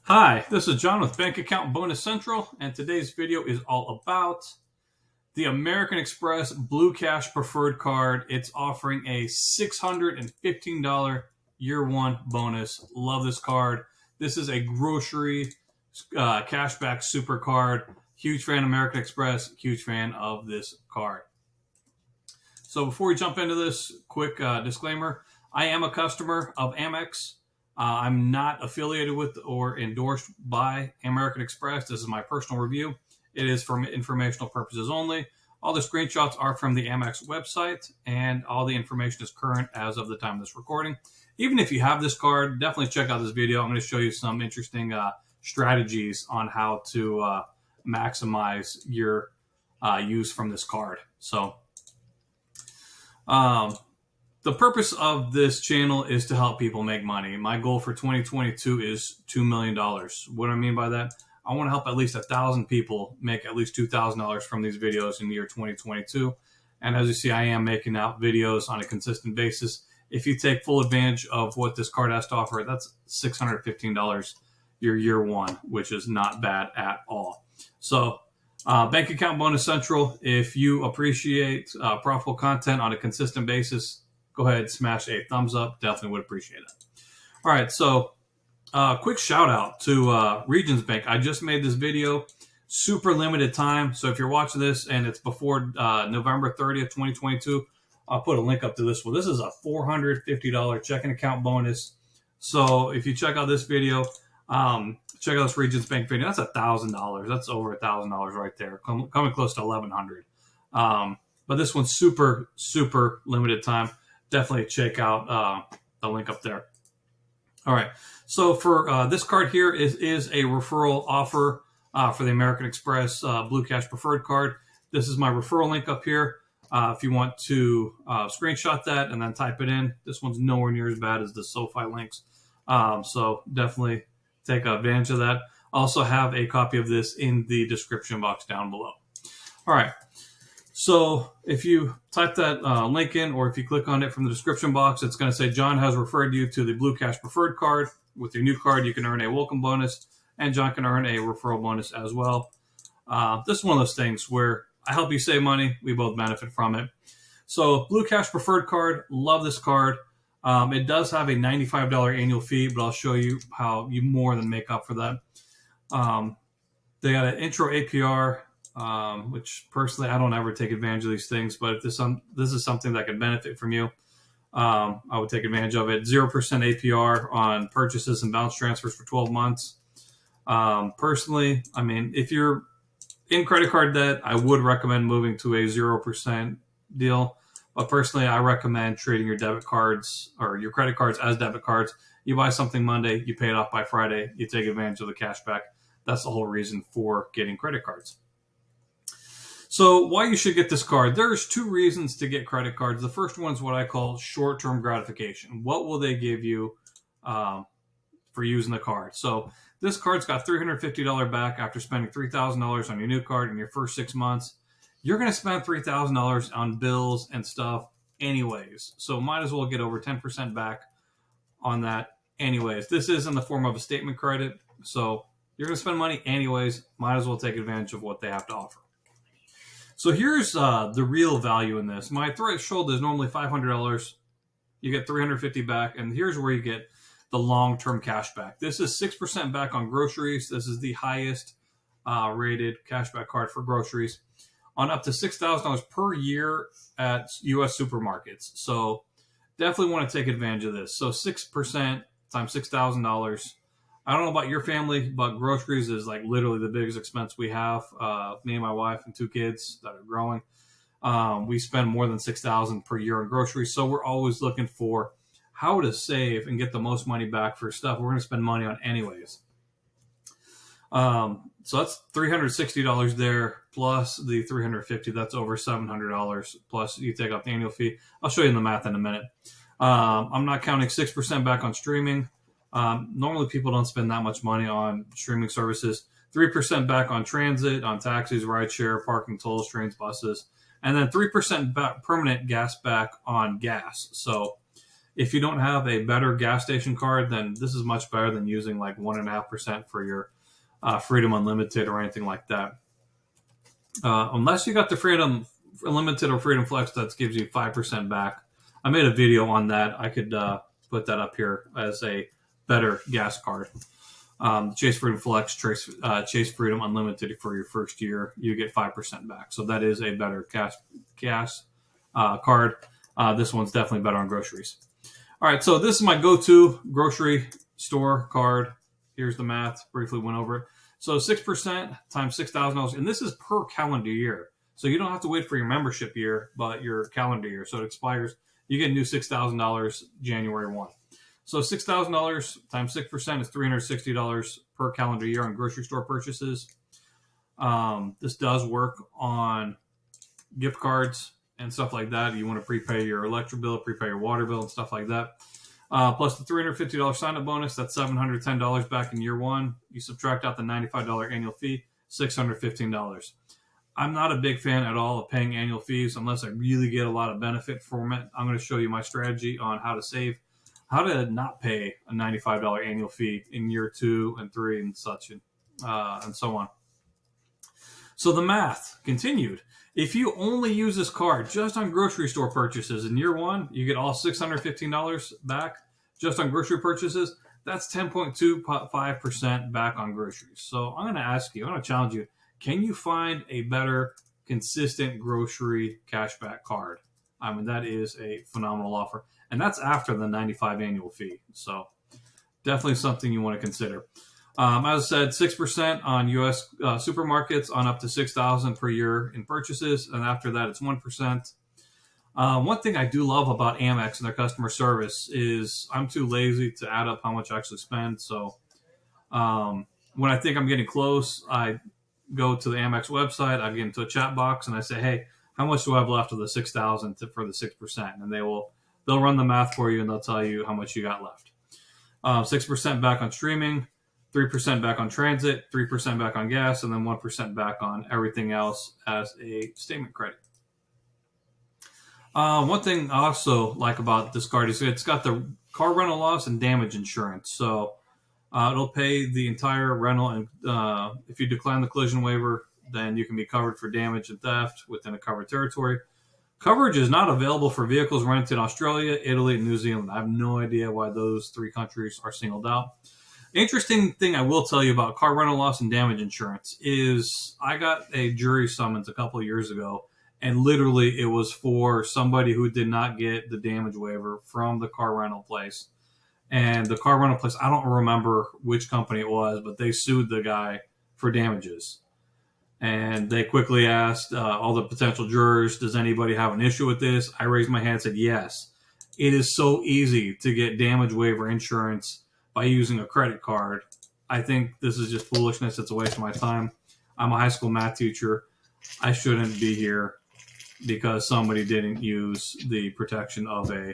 Hi, this is John with Bank Account Bonus Central, and today's video is all about the American Express Blue Cash Preferred Card. It's offering a $615 year one bonus. Love this card. This is a grocery cashback super card. Huge fan of American Express, huge fan of this card. So before we jump into this, quick disclaimer. I am a customer of AMEX. I'm not affiliated with or endorsed by American Express. This is my personal review. It is for informational purposes only. All the screenshots are from the Amex website, and all the information is current as of the time of this recording. Even if you have this card, definitely check out this video. I'm going to show you some interesting strategies on how to maximize your use from this card. So, the purpose of this channel is to help people make money. My goal for 2022 is $2 million. What do I mean by that? I want to help at least 1,000 people make at least $2,000 from these videos in the year 2022. And as you see, I am making out videos on a consistent basis. If you take full advantage of what this card has to offer, that's $615 your year one, which is not bad at all. So, Bank Account Bonus Central, if you appreciate profitable content on a consistent basis, go ahead, smash a thumbs up. Definitely would appreciate it. All right, so quick shout out to Regions Bank. I just made this video, super limited time. So if you're watching this and it's before November 30th, 2022, I'll put a link up to this one. This is a $450 checking account bonus. So if you check out this video, check out this Regions Bank video. That's $1,000. That's over $1,000 right there, coming close to $1,100. But this one's super, super limited time. Definitely check out the link up there. All right. So for this card here is a referral offer for the American Express Blue Cash Preferred Card. This is my referral link up here. If you want to screenshot that and then type it in, this one's nowhere near as bad as the SoFi links. So definitely take advantage of that. Also have a copy of this in the description box down below. All right. So if you type that link in, or if you click on it from the description box, it's going to say John has referred you to the Blue Cash Preferred Card. With your new card, you can earn a welcome bonus, and John can earn a referral bonus as well. This is one of those things where I help you save money. We both benefit from it. So Blue Cash Preferred Card, love this card. It does have a $95 annual fee, but I'll show you how you more than make up for that. They got an intro APR, which personally I don't ever take advantage of these things, but if this is something that could benefit from you, I would take advantage of it. 0% APR on purchases and balance transfers for 12 months. Personally, I mean, if you're in credit card debt, I would recommend moving to a 0% deal. But personally, I recommend treating your debit cards or your credit cards as debit cards. You buy something Monday, you pay it off by Friday, you take advantage of the cash back. That's the whole reason for getting credit cards. So why you should get this card? There's two reasons to get credit cards. The first one is what I call short-term gratification. What will they give you for using the card? So this card's got $350 back after spending $3,000 on your new card in your first 6 months. You're going to spend $3,000 on bills and stuff anyways. So might as well get over 10% back on that anyways. This is in the form of a statement credit. So you're going to spend money anyways. Might as well take advantage of what they have to offer. So here's the real value in this. My threshold is normally $500. You get $350 back, and here's where you get the long-term cash back. This is 6% back on groceries. This is the highest rated cashback card for groceries on up to $6,000 per year at U.S. supermarkets. So definitely want to take advantage of this. So 6% times $6,000. I don't know about your family, but groceries is like literally the biggest expense we have. Me and my wife and 2 kids that are growing. We spend more than $6,000 per year on groceries. So we're always looking for how to save and get the most money back for stuff we're going to spend money on anyways. So that's $360 there plus the $350. That's over $700 plus you take off the annual fee. I'll show you the math in a minute. I'm not counting 6% back on streaming. Normally people don't spend that much money on streaming services. 3% back on transit, on taxis, rideshare, parking, tolls, trains, buses, and then 3% back, permanent gas back on gas. So If you don't have a better gas station card, then this is much better than using like 1.5% for your Freedom Unlimited or anything like that. Unless you got the Freedom Unlimited or Freedom Flex, that gives you 5% back. I made a video on that. I could put that up here as a better gas card. Chase Freedom Flex, Chase Freedom Unlimited for your first year, you get 5% back. So that is a better gas card. This one's definitely better on groceries. All right, so this is my go-to grocery store card. Here's the math. Briefly went over it. So 6% times $6,000, and this is per calendar year. So you don't have to wait for your membership year, but your calendar year. So it expires. You get a new $6,000 January 1. So $6,000 times 6% is $360 per calendar year on grocery store purchases. This does work on gift cards and stuff like that. You want to prepay your electric bill, prepay your water bill, and stuff like that. Plus the $350 sign-up bonus, that's $710 back in year one. You subtract out the $95 annual fee, $615. I'm not a big fan at all of paying annual fees unless I really get a lot of benefit from it. I'm going to show you my strategy on how to save, how to not pay a $95 annual fee in year 2 and 3 and such, and so on. So the math continued. If you only use this card just on grocery store purchases in year 1, you get all $615 back just on grocery purchases. That's 10.25% back on groceries. So I'm going to ask you, I'm going to challenge you, can you find a better consistent grocery cashback card? I mean, that is a phenomenal offer. And that's after the $95 annual fee. So definitely something you want to consider. As I said, 6% on U.S. Supermarkets on up to $6,000 per year in purchases, and after that, it's 1%. One thing I do love about AMEX and their customer service is I'm too lazy to add up how much I actually spend. So when I think I'm getting close, I go to the AMEX website, I get into a chat box, and I say, "Hey, how much do I have left of the $6,000 for the 6%?" And they'll run the math for you, and they'll tell you how much you got left. 6% back on streaming. 3% back on transit, 3% back on gas, and then 1% back on everything else as a statement credit. One thing I also like about this card is it's got the car rental loss and damage insurance. So it'll pay the entire rental, and if you decline the collision waiver, then you can be covered for damage and theft within a covered territory. Coverage is not available for vehicles rented in Australia, Italy, and New Zealand. I have no idea why those 3 countries are singled out. Interesting thing I will tell you about car rental loss and damage insurance is I got a jury summons a couple of years ago, and literally it was for somebody who did not get the damage waiver from the car rental place. And the car rental place, I don't remember which company it was, but they sued the guy for damages. And they quickly asked all the potential jurors, does anybody have an issue with this? I raised my hand and said, yes. It is so easy to get damage waiver insurance by using a credit card. I think this is just foolishness. It's a waste of my time. I'm a high school math teacher. I shouldn't be here because somebody didn't use the protection of a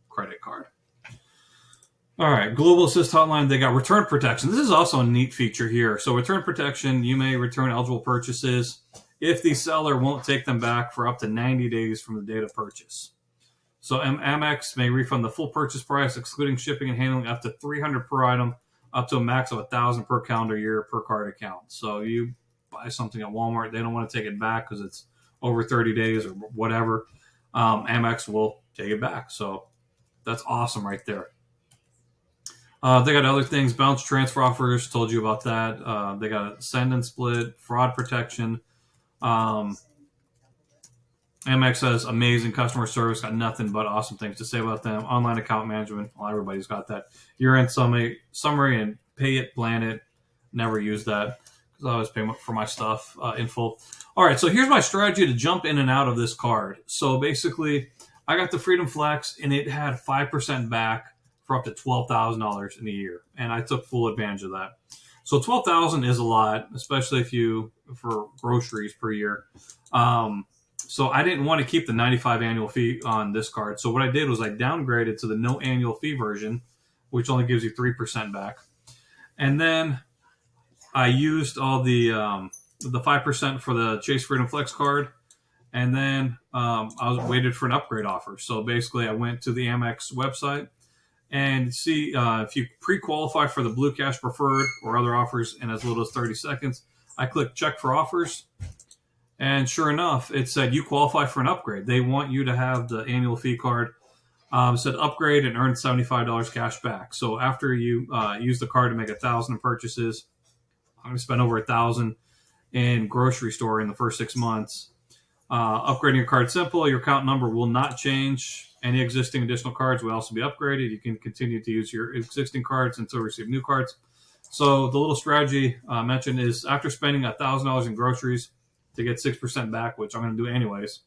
credit card. All right, Global Assist Hotline, they got return protection. This is also a neat feature here. So return protection, you may return eligible purchases if the seller won't take them back for up to 90 days from the date of purchase. So AMEX may refund the full purchase price, excluding shipping and handling, up to $300 per item, up to a max of $1,000 per calendar year per card account. So you buy something at Walmart, they don't want to take it back because it's over 30 days or whatever. AMEX will take it back. So that's awesome right there. They got other things, bounce transfer offers, told you about that. They got a send and split, fraud protection. AMEX has amazing customer service, got nothing but awesome things to say about them. Online account management, well, everybody's got that. Year-end summary and pay it, plan it. Never use that because I always pay for my stuff in full. All right, so here's my strategy to jump in and out of this card. So basically, I got the Freedom Flex, and it had 5% back for up to $12,000 in a year, and I took full advantage of that. So $12,000 is a lot, especially for groceries per year. So I didn't want to keep the $95 annual fee on this card. So what I did was I downgraded to the no annual fee version, which only gives you 3% back. And then I used all the 5% for the Chase Freedom Flex card. And then I was waited for an upgrade offer. So basically, I went to the AMEX website and see if you pre-qualify for the Blue Cash Preferred or other offers in as little as 30 seconds. I clicked check for offers, and sure enough, it said you qualify for an upgrade. They want you to have the annual fee card. It said upgrade and earn $75 cash back. So after you use the card to make 1,000 purchases, I'm going to spend over 1,000 in grocery store in the first 6 months. Upgrading your card simple. Your account number will not change. Any existing additional cards will also be upgraded. You can continue to use your existing cards until you receive new cards. So the little strategy mentioned is after spending $1,000 in groceries to get 6% back, which I'm going to do anyways,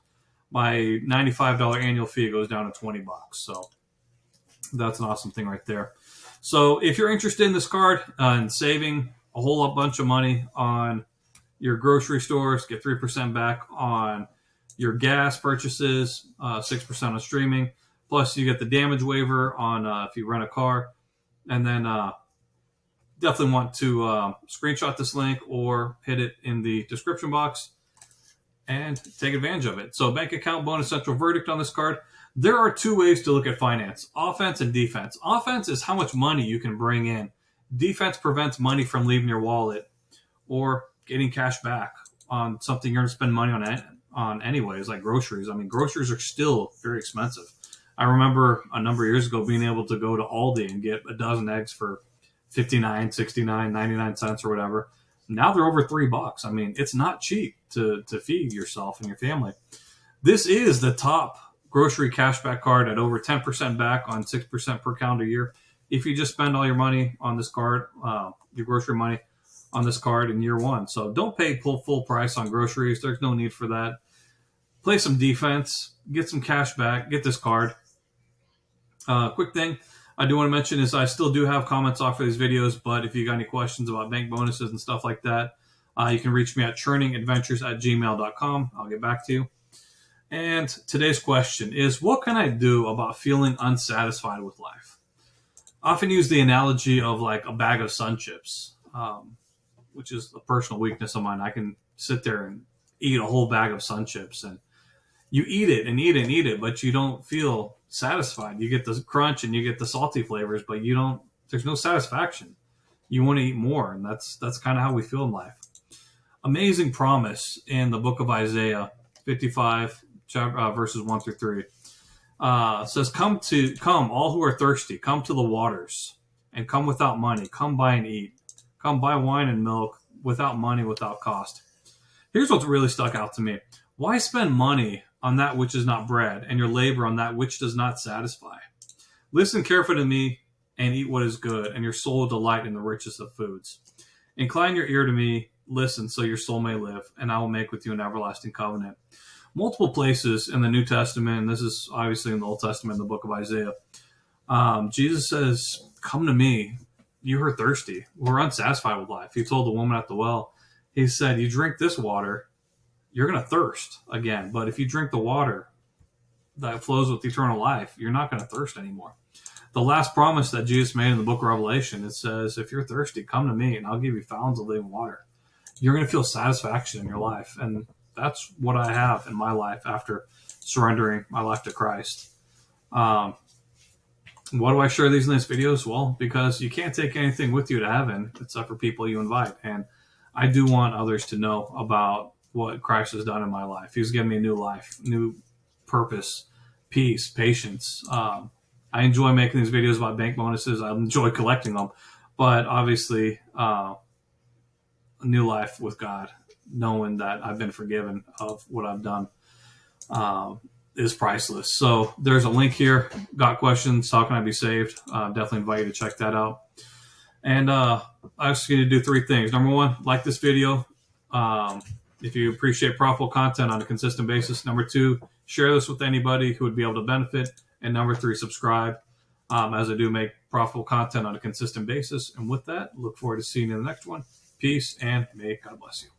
my $95 annual fee goes down to $20. So that's an awesome thing right there. So if you're interested in this card and saving a whole bunch of money on your grocery stores, get 3% back on your gas purchases, 6% on streaming. Plus, you get the damage waiver on if you rent a car. And then definitely want to screenshot this link or hit it in the description box and take advantage of it. So bank account bonus central verdict on this card. There are two ways to look at finance, offense and defense. Offense is how much money you can bring in. Defense prevents money from leaving your wallet or getting cash back on something you're going to spend money on anyways, like groceries. I mean, groceries are still very expensive. I remember a number of years ago being able to go to Aldi and get a dozen eggs for 59, 69, 99 cents or whatever. Now they're over $3. I mean, it's not cheap to feed yourself and your family. This is the top grocery cashback card at over 10% back on 6% per calendar year. If you just spend all your money on this card, your grocery money on this card in year one. So don't pay full price on groceries. There's no need for that. Play some defense, get some cash back, get this card. Quick thing I do want to mention is I still do have comments off of these videos, but if you got any questions about bank bonuses and stuff like that, you can reach me at churningadventures@gmail.com. I'll get back to you. And today's question is, what can I do about feeling unsatisfied with life? I often use the analogy of like a bag of Sun Chips, which is a personal weakness of mine. I can sit there and eat a whole bag of Sun Chips, and you eat it and eat it and eat it, but you don't feel satisfied. You get the crunch and you get the salty flavors, but there's no satisfaction. You want to eat more, and that's kind of how we feel in life. Amazing promise in the book of Isaiah 55, verses 1 through 3. Says, come all who are thirsty, come to the waters, and come without money. Come buy and eat. Come buy wine and milk without money, without cost. Here's what's really stuck out to me. Why spend money on that which is not bread, and your labor on that which does not satisfy? Listen carefully to me and eat what is good, and your soul will delight in the richest of foods. Incline your ear to me, listen, so your soul may live, and I will make with you an everlasting covenant. Multiple places in the New Testament, and this is obviously in the Old Testament, in the book of Isaiah, Jesus says, come to me, you who are thirsty, we're unsatisfied with life. He told the woman at the well, he said, you drink this water, you're going to thirst again. But if you drink the water that flows with eternal life, you're not going to thirst anymore. The last promise that Jesus made in the book of Revelation, it says, if you're thirsty, come to me and I'll give you fountains of living water. You're going to feel satisfaction in your life. And that's what I have in my life after surrendering my life to Christ. Why do I share these in these videos? Well, because you can't take anything with you to heaven except for people you invite. And I do want others to know about what Christ has done in my life. He's given me a new life, new purpose, peace, patience. I enjoy making these videos about bank bonuses. I enjoy collecting them. But obviously, a new life with God, knowing that I've been forgiven of what I've done, is priceless. So there's a link here. Got questions? How can I be saved? Definitely invite you to check that out. And I was going to do three things. Number one, like this video if you appreciate profitable content on a consistent basis. Number two, share this with anybody who would be able to benefit. And number three, subscribe as I do make profitable content on a consistent basis. And with that, look forward to seeing you in the next one. Peace, and may God bless you.